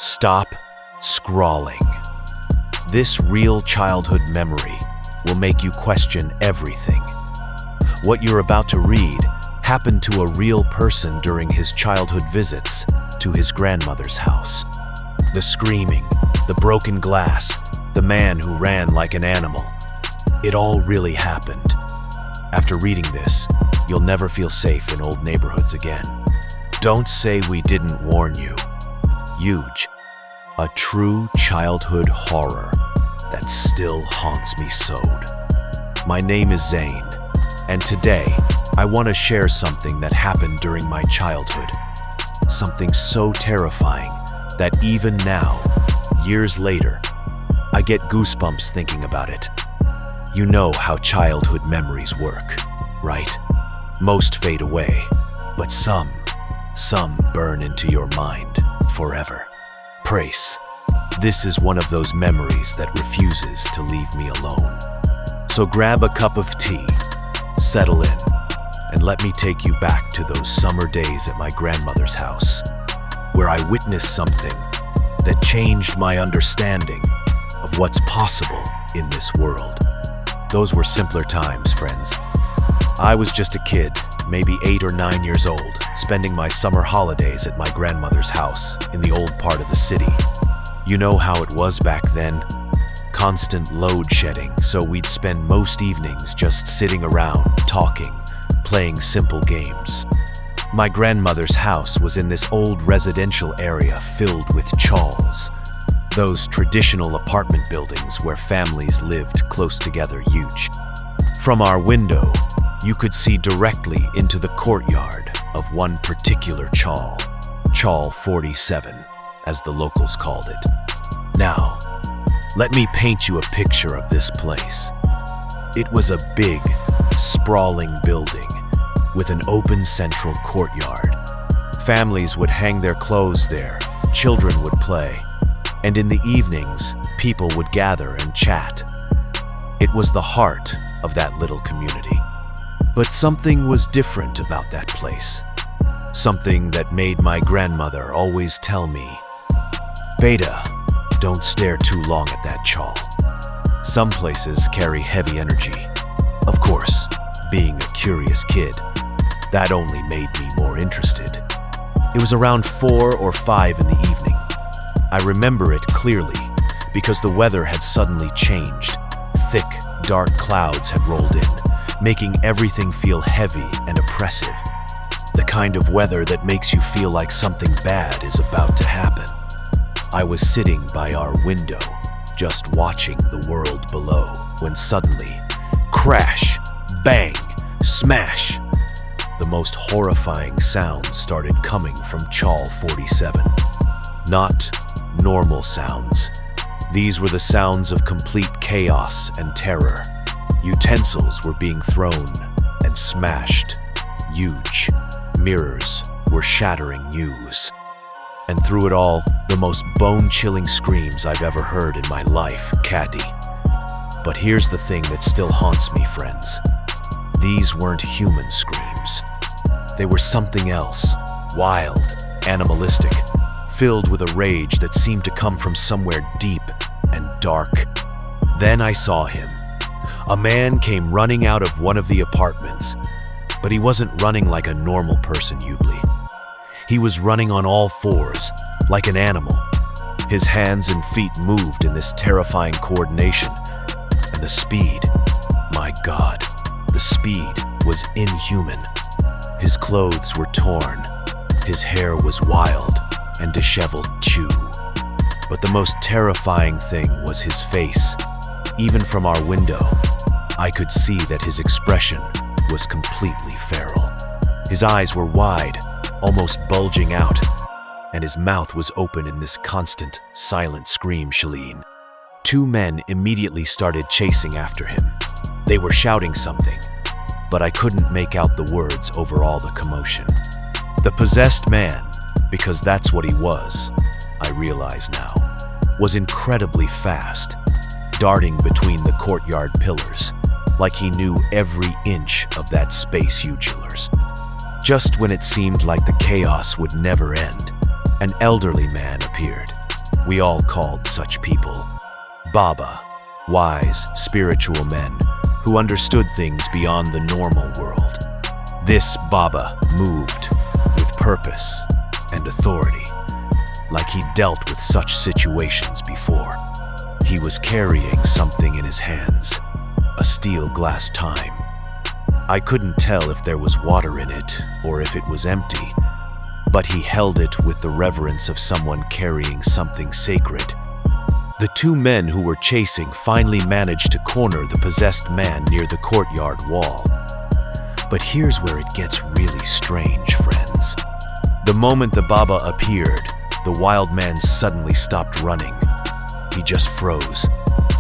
Stop scrawling. This real childhood memory will make you question everything. What you're about to read happened to a real person during his childhood visits to his grandmother's house. The screaming, the broken glass, the man who ran like an animal. It all really happened. After reading this, you'll never feel safe in old neighborhoods again. Don't say we didn't warn you. Huge. A true childhood horror that still haunts me sewed. My name is Zane, and today I want to share something that happened during my childhood. Something so terrifying that even now, years later, I get goosebumps thinking about it. You know how childhood memories work, right? Most fade away, but some burn into your mind forever. Praise. This is one of those memories that refuses to leave me alone. So grab a cup of tea, settle in, and let me take you back to those summer days at my grandmother's house, where I witnessed something that changed my understanding of what's possible in this world. Those were simpler times, friends. I was just a kid, maybe 8 or 9 years old, spending my summer holidays at my grandmother's house in the old part of the city. You know how it was back then. Constant load shedding, so we'd spend most evenings just sitting around, talking, playing simple games. My grandmother's house was in this old residential area filled with chawls. Those traditional apartment buildings where families lived close together, huge. From our window, you could see directly into the courtyard of one particular chawl, Chawl 47, as the locals called it. Now, let me paint you a picture of this place. It was a big, sprawling building with an open central courtyard. Families would hang their clothes there, children would play, and in the evenings, people would gather and chat. It was the heart of that little community. But something was different about that place. Something that made my grandmother always tell me, "Beta, don't stare too long at that chawl." Some places carry heavy energy. Of course, being a curious kid, that only made me more interested. It was around 4 or 5 in the evening. I remember it clearly because the weather had suddenly changed. Thick, dark clouds had rolled in, making everything feel heavy and oppressive. The kind of weather that makes you feel like something bad is about to happen. I was sitting by our window, just watching the world below, when suddenly, crash, bang, smash. The most horrifying sounds started coming from Chawl 47. Not normal sounds. These were the sounds of complete chaos and terror. Utensils were being thrown and smashed. Huge mirrors were shattering news. And through it all, the most bone-chilling screams I've ever heard in my life, Caddy. But here's the thing that still haunts me, friends. These weren't human screams. They were something else, wild, animalistic, filled with a rage that seemed to come from somewhere deep and dark. Then I saw him. A man came running out of one of the apartments, but he wasn't running like a normal person, Hubli. He was running on all fours, like an animal. His hands and feet moved in this terrifying coordination, and the speed, my God, the speed was inhuman. His clothes were torn, his hair was wild and disheveled too. But the most terrifying thing was his face. Even from our window, I could see that his expression was completely feral. His eyes were wide, almost bulging out, and his mouth was open in this constant, silent scream, Shalene. 2 men immediately started chasing after him. They were shouting something, but I couldn't make out the words over all the commotion. The possessed man, because that's what he was, I realize now, was incredibly fast, darting between the courtyard pillars, like he knew every inch of that space, Hugilers. Just when it seemed like the chaos would never end, an elderly man appeared. We all called such people Baba, wise, spiritual men who understood things beyond the normal world. This Baba moved with purpose and authority, like he'd dealt with such situations before. He was carrying something in his hands, a steel glass time. I couldn't tell if there was water in it or if it was empty, but he held it with the reverence of someone carrying something sacred. The two men who were chasing finally managed to corner the possessed man near the courtyard wall. But here's where it gets really strange, friends. The moment the Baba appeared, the wild man suddenly stopped running. He just froze,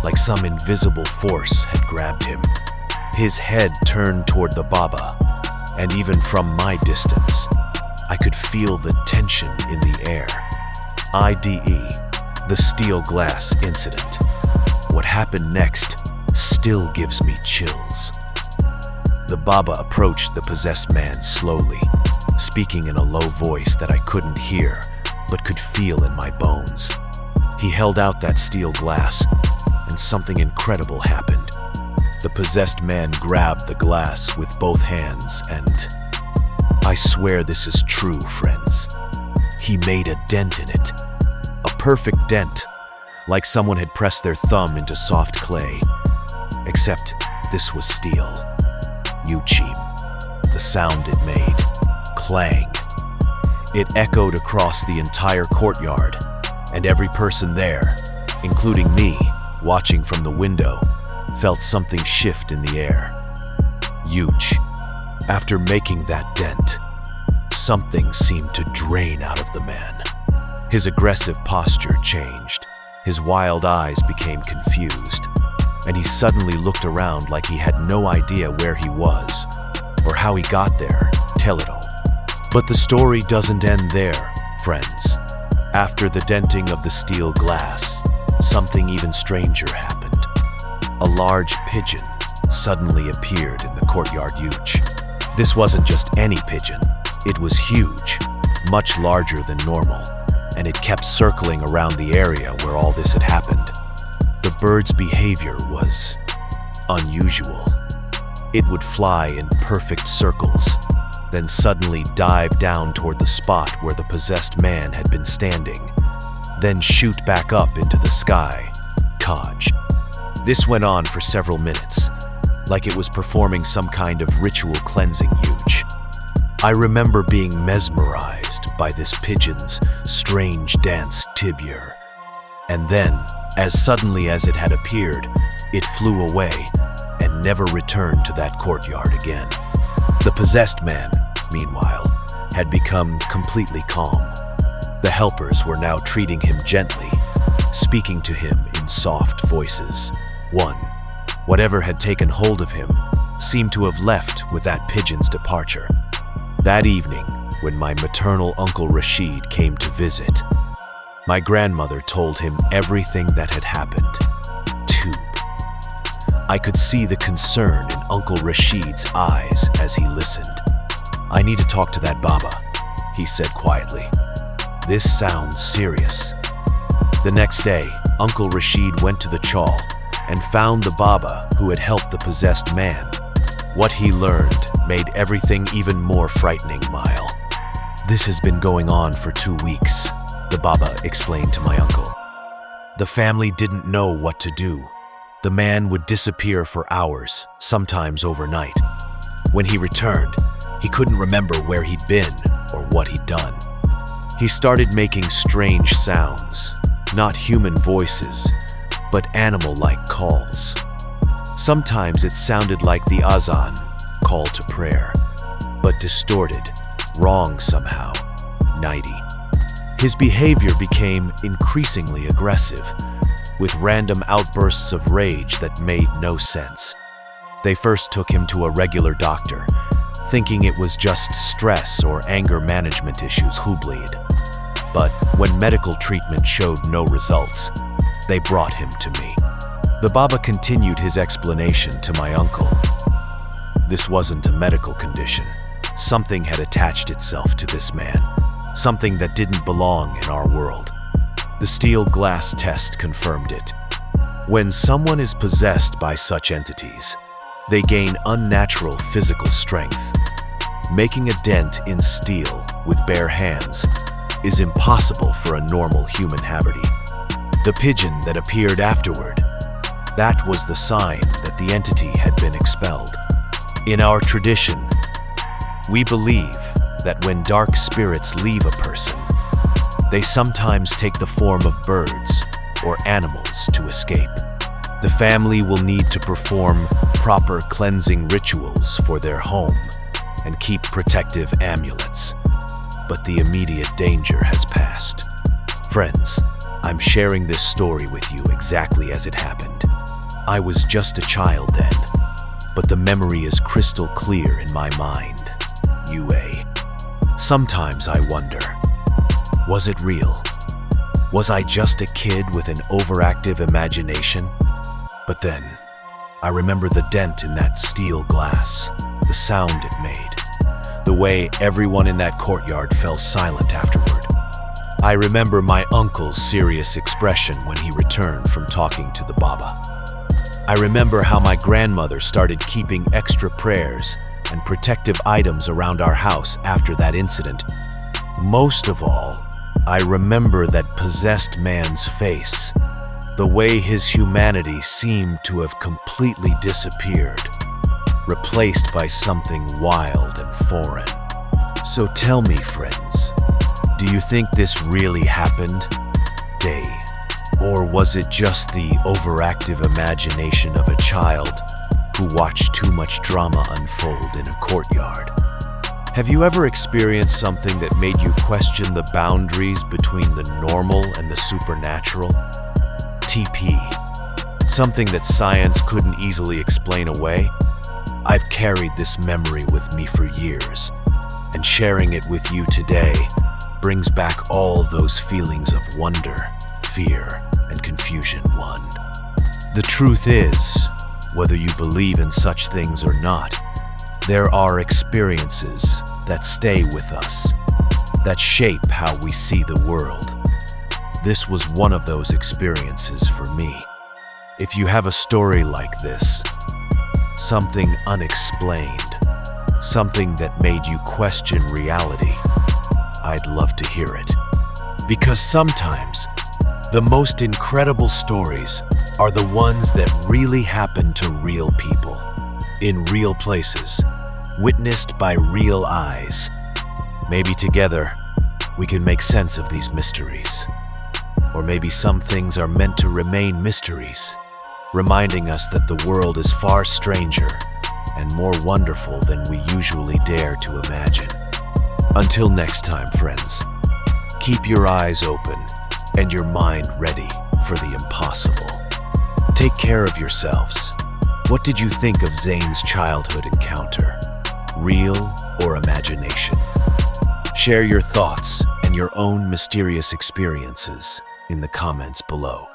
like some invisible force had grabbed him. His head turned toward the Baba, and even from my distance, I could feel the tension in the air. IDE, the steel glass incident. What happened next still gives me chills. The Baba approached the possessed man slowly, speaking in a low voice that I couldn't hear, but could feel in my bones. He held out that steel glass, and something incredible happened. The possessed man grabbed the glass with both hands and... I swear this is true, friends. He made a dent in it. A perfect dent, like someone had pressed their thumb into soft clay. Except this was steel. Yuchim. The sound it made. Clang. It echoed across the entire courtyard, and every person there, including me, watching from the window, felt something shift in the air. Huge. After making that dent, something seemed to drain out of the man. His aggressive posture changed. His wild eyes became confused, and he suddenly looked around like he had no idea where he was or how he got there. Tell it all. But the story doesn't end there, friends. After the denting of the steel glass, something even stranger happened. A large pigeon suddenly appeared in the courtyard. Huge. This wasn't just any pigeon. It was huge, much larger than normal, and it kept circling around the area where all this had happened. The bird's behavior was unusual. It would fly in perfect circles, then suddenly dive down toward the spot where the possessed man had been standing, then shoot back up into the sky. Kaj. This went on for several minutes, like it was performing some kind of ritual cleansing. Huge. I remember being mesmerized by this pigeon's strange dance tibur. And then, as suddenly as it had appeared, it flew away and never returned to that courtyard again. The possessed man, meanwhile, had become completely calm. The helpers were now treating him gently, speaking to him in soft voices. Whatever had taken hold of him seemed to have left with that pigeon's departure. That evening, when my maternal uncle Rashid came to visit, my grandmother told him everything that had happened. I could see the concern in Uncle Rashid's eyes as he listened. "I need to talk to that Baba," he said quietly. "This sounds serious." The next day, Uncle Rashid went to the chawl and found the Baba who had helped the possessed man. What he learned made everything even more frightening. "This has been going on for 2 weeks," the Baba explained to my uncle. The family didn't know what to do. The man would disappear for hours, sometimes overnight. When he returned, he couldn't remember where he'd been or what he'd done. He started making strange sounds, not human voices, but animal-like calls. Sometimes it sounded like the azan, call to prayer, but distorted, wrong somehow, nighty. His behavior became increasingly aggressive, with random outbursts of rage that made no sense. They first took him to a regular doctor, thinking it was just stress or anger management issues. Hubleid. But when medical treatment showed no results, they brought him to me. The Baba continued his explanation to my uncle. This wasn't a medical condition. Something had attached itself to this man, something that didn't belong in our world. The steel glass test confirmed it. When someone is possessed by such entities, they gain unnatural physical strength. Making a dent in steel with bare hands is impossible for a normal human habity. The pigeon that appeared afterward, that was the sign that the entity had been expelled. In our tradition, we believe that when dark spirits leave a person, they sometimes take the form of birds or animals to escape. The family will need to perform proper cleansing rituals for their home and keep protective amulets. But the immediate danger has passed. Friends, I'm sharing this story with you exactly as it happened. I was just a child then, but the memory is crystal clear in my mind. Sometimes I wonder, was it real? Was I just a kid with an overactive imagination? But then, I remember the dent in that steel glass, the sound it made, the way everyone in that courtyard fell silent afterward. I remember my uncle's serious expression when he returned from talking to the Baba. I remember how my grandmother started keeping extra prayers and protective items around our house after that incident. Most of all, I remember that possessed man's face, the way his humanity seemed to have completely disappeared, replaced by something wild and foreign. So tell me, friends, do you think this really happened? Or was it just the overactive imagination of a child who watched too much drama unfold in a courtyard? Have you ever experienced something that made you question the boundaries between the normal and the supernatural? TP. Something that science couldn't easily explain away? I've carried this memory with me for years, and sharing it with you today brings back all those feelings of wonder, fear, and confusion. The truth is, whether you believe in such things or not, there are experiences that stay with us, that shape how we see the world. This was one of those experiences for me. If you have a story like this, something unexplained, something that made you question reality, I'd love to hear it. Because sometimes, the most incredible stories are the ones that really happen to real people, in real places, witnessed by real eyes. Maybe together, we can make sense of these mysteries. Or maybe some things are meant to remain mysteries, reminding us that the world is far stranger and more wonderful than we usually dare to imagine. Until next time, friends, keep your eyes open and your mind ready for the impossible. Take care of yourselves. What did you think of Zane's childhood encounter? Real or imagination? Share your thoughts and your own mysterious experiences in the comments below.